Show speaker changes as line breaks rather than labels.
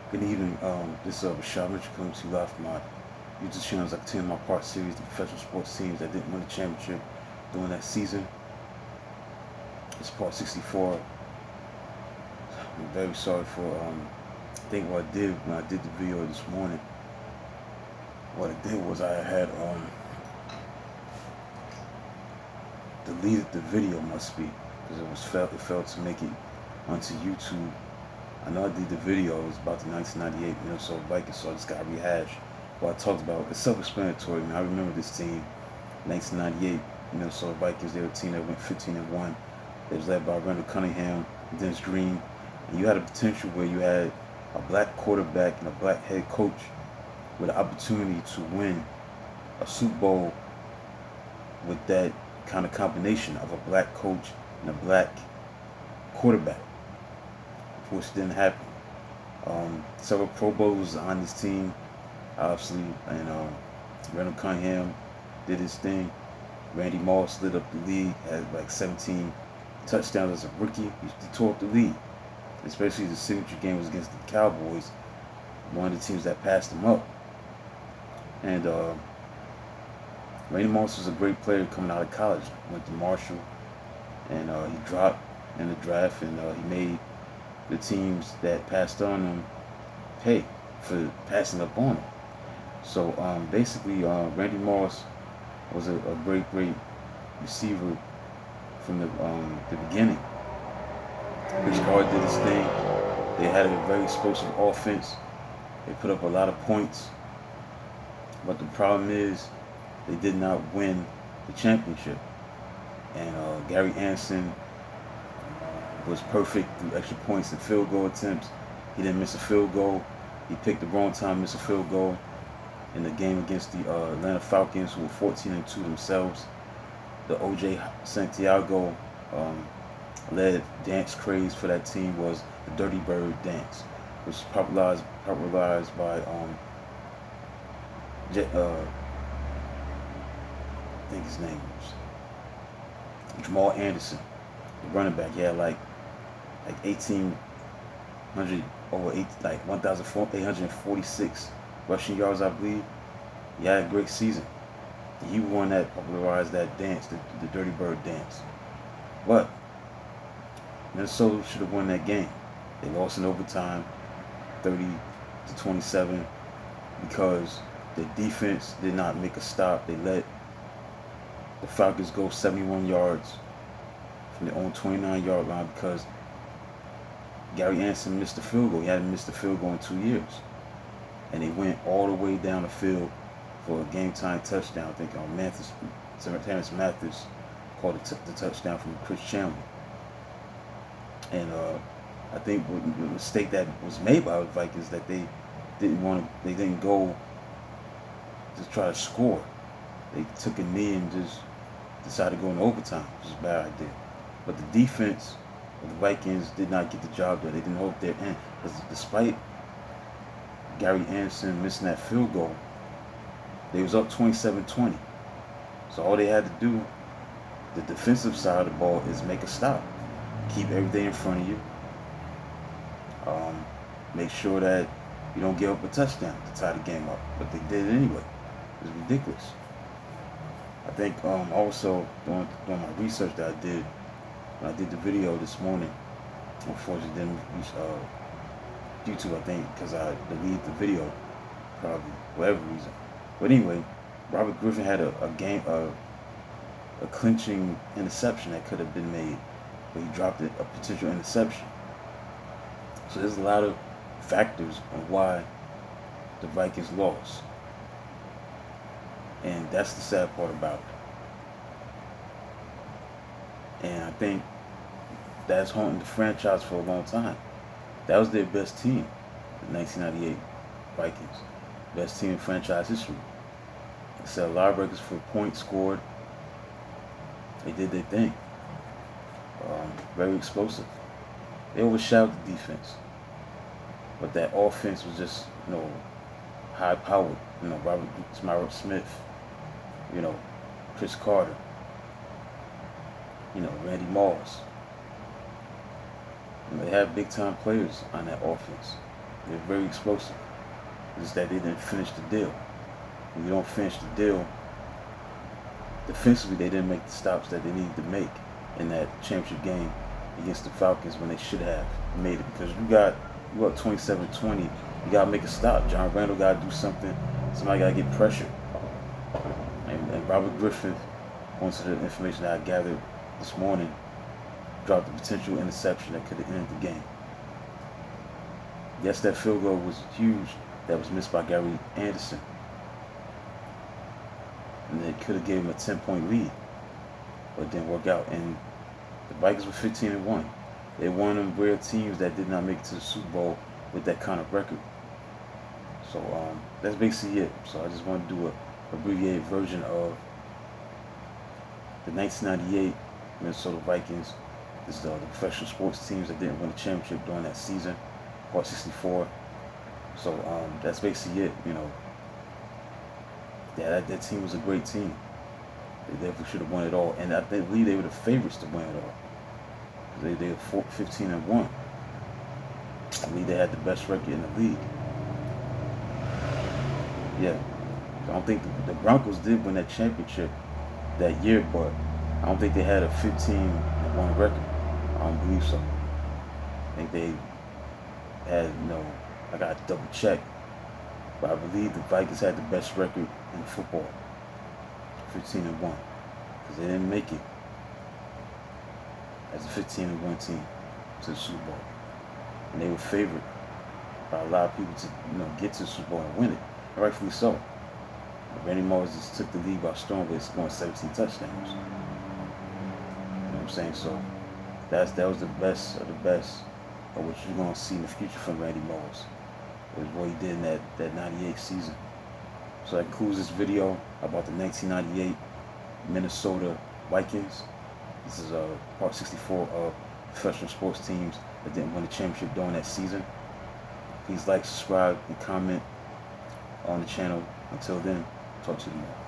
Good evening. This is Rashad Mitchell coming to you live from my YouTube channel as I continue my part series, the professional sports teams that didn't win the championship during that season. It's part 64. I'm very sorry for I think what I did when I did the video this morning. What I did was I had deleted the video, must be, because it failed to make it onto YouTube. I know I did the video. It was about the 1998 Minnesota Vikings, so I just got to rehash what I talked about. It's self-explanatory. I remember this team, 1998 Minnesota Vikings. They were a team that went 15-1. It was led by Randall Cunningham, Dennis Green, and you had a potential where you had a black quarterback and a black head coach with an opportunity to win a Super Bowl with that kind of combination of a black coach and a black quarterback, which didn't happen. Several Pro Bowls on this team, obviously, and Randall Cunningham did his thing. Randy Moss lit up the league, had like 17 touchdowns as a rookie. He tore up the league, especially the signature game was against the Cowboys, one of the teams that passed him up. And Randy Moss was a great player coming out of college. Went to Marshall, and he dropped in the draft, and he made the teams that passed on him pay for passing up on him. So basically, Randy Moss was a great receiver from the beginning. Rich Card did his thing. They had a very explosive offense. They put up a lot of points. But the problem is, they did not win the championship. And Gary Anderson was perfect through extra points and field goal attempts. He didn't miss a field goal. He picked the wrong time, missed a field goal in the game against the Atlanta Falcons, who were 14-2 themselves. The O.J. Santiago led dance craze for that team was the Dirty Bird dance, which was popularized by I think his name was Jamal Anderson, the running back. He had like 1,800 over 1,846 rushing yards, I believe. He had a great season. He won that, popularized that dance, the Dirty Bird dance. But Minnesota should have won that game. They lost in overtime, 30-27, because the defense did not make a stop. They let the Falcons go 71 yards from their own 29-yard line because Gary Anderson missed the field goal. He hadn't missed the field goal in 2 years. And they went all the way down the field for a game-time touchdown. I think Terrence Mathis called the touchdown from Chris Chandler. And I think the mistake that was made by the Vikings that they didn't go to try to score. They took a knee and just decided to go into overtime, which is a bad idea. But the defense of the Vikings did not get the job done. They didn't hold their end. Because despite Gary Anderson missing that field goal, they was up 27-20. So all they had to do, the defensive side of the ball, is make a stop. Keep everything in front of you. Make sure that you don't give up a touchdown to tie the game up. But they did it anyway. It was ridiculous. I think also doing my research that I did when I did the video this morning, unfortunately didn't reach YouTube, I think, because I deleted the video, probably, for whatever reason. But anyway, Robert Griffin had a clinching interception that could have been made, but he dropped a potential interception. So there's a lot of factors on why the Vikings lost. And that's the sad part about it. And I think that's haunting the franchise for a long time. That was their best team, the 1998 Vikings. Best team in franchise history. They set a lot of records for points scored. They did their thing. Very explosive. They overshadowed the defense. But that offense was just, high powered. Robert Smith, Chris Carter, Randy Moss. They had big time players on that offense. They're very explosive. It's just that they didn't finish the deal. When you don't finish the deal, defensively they didn't make the stops that they needed to make in that championship game against the Falcons when they should have made it. Because you up 27-20, you gotta make a stop. John Randall gotta do something. Somebody gotta get pressure. And Robert Griffin, according to the information that I gathered this morning, dropped a potential interception that could have ended the game. Yes, that field goal was huge. That was missed by Gary Anderson. And it could have gave him a 10-point lead. But it didn't work out. And the Vikings were 15-1. They're one of them rare teams that did not make it to the Super Bowl with that kind of record. So that's basically it. So I just want to do a abbreviated version of the 1998 Minnesota Vikings. This is the professional sports teams that didn't win a championship during that season, Part 64. So that's basically it. Yeah, that team was a great team. They definitely should have won it all, and I believe they were the favorites to win it all. They were 15-1. I believe they had the best record in the league. Yeah, I don't think the Broncos did win that championship that year, but I don't think they had a 15-1 record. I don't believe so. I think they had, I got to double check, but I believe the Vikings had the best record in football, 15-1, because they didn't make it as a 15-1 team to the Super Bowl, and they were favored by a lot of people to get to the Super Bowl and win it, and rightfully so. Randy Moss just took the lead by storm with scoring 17 touchdowns. You know what I'm saying? So that was the best of the best of what you're gonna see in the future from Randy Moss. It was what he did in that 98 season. So that concludes this video about the 1998 Minnesota Vikings. This is part 64 of professional sports teams that didn't win the championship during that season. Please like, subscribe, and comment on the channel. Until then, talk to you tomorrow.